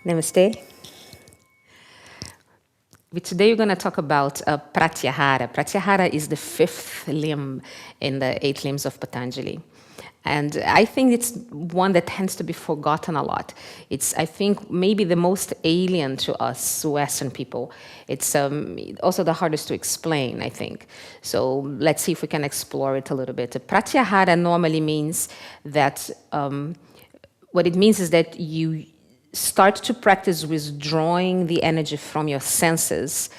Namaste. Today we're going to talk about Pratyahara. Pratyahara is the fifth limb in the 8 limbs of Patanjali. And I think it's one that tends to be forgotten a lot. It's, I think, maybe the most alien to us Western people. It's also the hardest to explain, I think. So let's see if we can explore it a little bit. Pratyahara normally means that, what it means is that you start to practice withdrawing the energy from your senses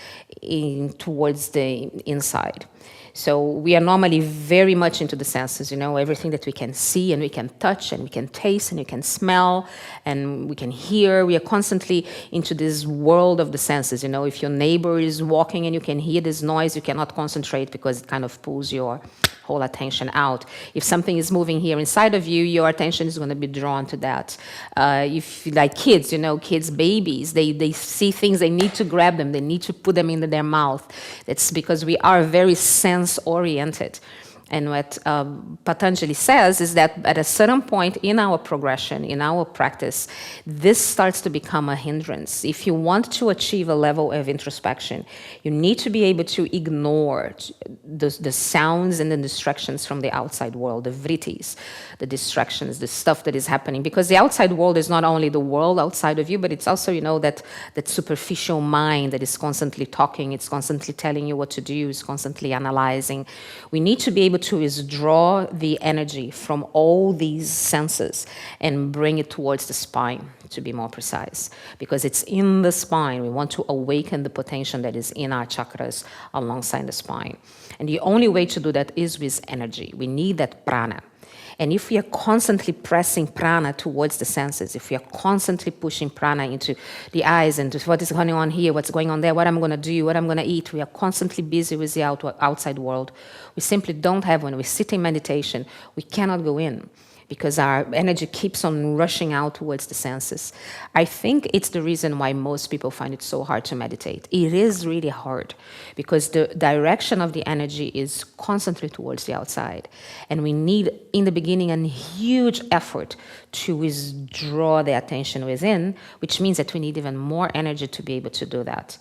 towards the inside. So we are normally very much into the senses, everything that we can see and we can touch and we can taste and we can smell and we can hear. We are constantly into this world of the senses. If your neighbor is walking and you can hear this noise, you cannot concentrate because it kind of pulls your whole attention out. If something is moving here inside of you, your attention is going to be drawn to that. If like kids, kids, babies, they see things, they need to grab them, they need to put them into their mouth. That's because we are very sense-oriented. And what Patanjali says is that at a certain point in our progression, in our practice, this starts to become a hindrance. If you want to achieve a level of introspection, you need to be able to ignore the sounds and the distractions from the outside world, the vrittis, the distractions, the stuff that is happening. Because the outside world is not only the world outside of you, but it's also, that superficial mind that is constantly talking, it's constantly telling you what to do, it's constantly analyzing. We need to be able to withdraw the energy from all these senses and bring it towards the spine, to be more precise, because it's in the spine. We want to awaken the potential that is in our chakras alongside the spine. And the only way to do that is with energy. We need that prana. And if we are constantly pressing prana towards the senses, if we are constantly pushing prana into the eyes and what is going on here, what's going on there, what I'm going to do, what I'm going to eat, we are constantly busy with the outside world. We simply don't have, when we sit in meditation, we cannot go in, because our energy keeps on rushing out towards the senses. I think it's the reason why most people find it so hard to meditate. It is really hard, because the direction of the energy is constantly towards the outside. And we need, in the beginning, a huge effort to withdraw the attention within, which means that we need even more energy to be able to do that.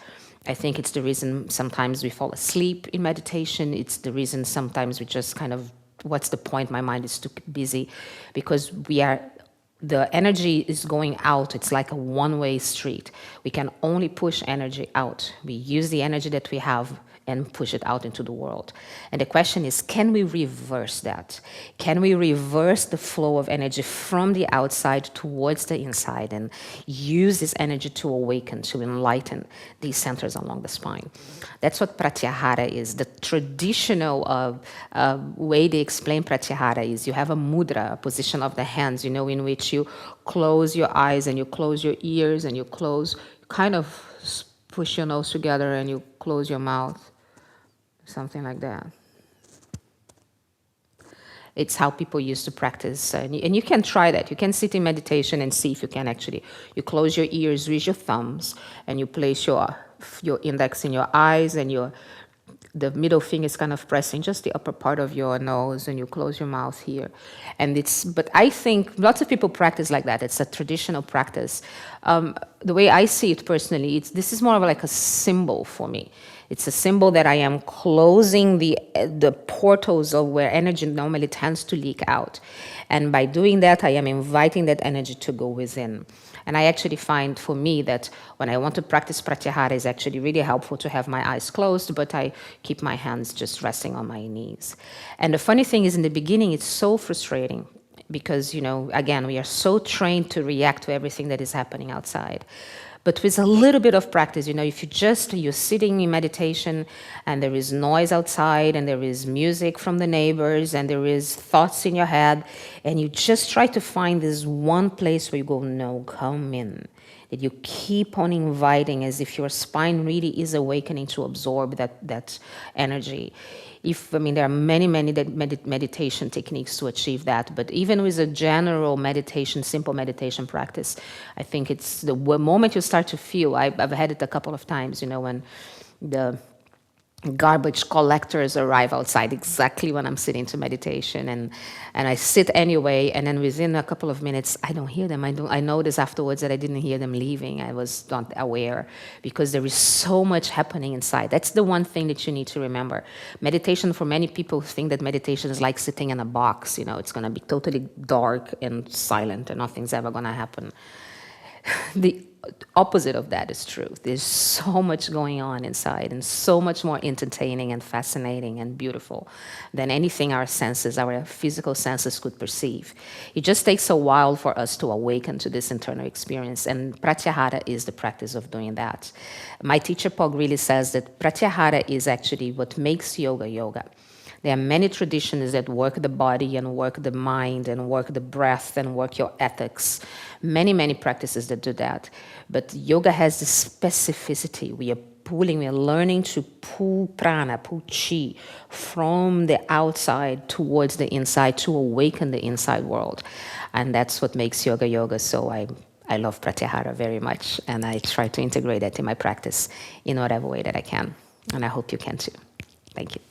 I think it's the reason sometimes we fall asleep in meditation. It's the reason sometimes we just kind of, what's the point? My mind is too busy, because the energy is going out. It's like a one-way street. We can only push energy out. We use the energy that we have and push it out into the world. And the question is, can we reverse that? Can we reverse the flow of energy from the outside towards the inside and use this energy to awaken, to enlighten these centers along the spine? That's what Pratyahara is. The traditional way they explain Pratyahara is you have a mudra, a position of the hands, in which you close your eyes and you close your ears and you kind of push your nose together and you close your mouth. Something like that. It's how people used to practice. And you can try that. You can sit in meditation and see if you can actually. You close your ears with your thumbs and you place your index in your eyes and the middle finger is kind of pressing just the upper part of your nose, and you close your mouth here. But I think lots of people practice like that. It's a traditional practice. The way I see it personally, this is more of like a symbol for me. It's a symbol that I am closing the portals of where energy normally tends to leak out. And by doing that, I am inviting that energy to go within. And I actually find, for me, that when I want to practice Pratyahara, it's actually really helpful to have my eyes closed, but I keep my hands just resting on my knees. And the funny thing is, in the beginning, it's so frustrating because, again, we are so trained to react to everything that is happening outside. But with a little bit of practice, if you're sitting in meditation and there is noise outside and there is music from the neighbors and there is thoughts in your head, and you just try to find this one place where you go, no, come in. That you keep on inviting as if your spine really is awakening to absorb that energy. There are many meditation techniques to achieve that, but even with a general meditation, simple meditation practice, I think it's the moment you start to feel, I've had it a couple of times, when garbage collectors arrive outside exactly when I'm sitting to meditation, and I sit anyway, and then within a couple of minutes I don't hear them. I notice afterwards that I didn't hear them leaving. I was not aware, because there is so much happening inside. That's the one thing that you need to remember. Meditation, for many people, think that meditation is like sitting in a box. It's going to be totally dark and silent and nothing's ever going to happen. The opposite of that is true. There's so much going on inside, and so much more entertaining and fascinating and beautiful than anything our physical senses could perceive. It just takes a while for us to awaken to this internal experience, and Pratyahara is the practice of doing that. My teacher Paul really says that Pratyahara is actually what makes yoga yoga. There are many traditions that work the body and work the mind and work the breath and work your ethics. Many, many practices that do that. But yoga has this specificity. We are learning to pull prana, pull chi from the outside towards the inside to awaken the inside world. And that's what makes yoga yoga. So I love Pratyahara very much, and I try to integrate that in my practice in whatever way that I can. And I hope you can too. Thank you.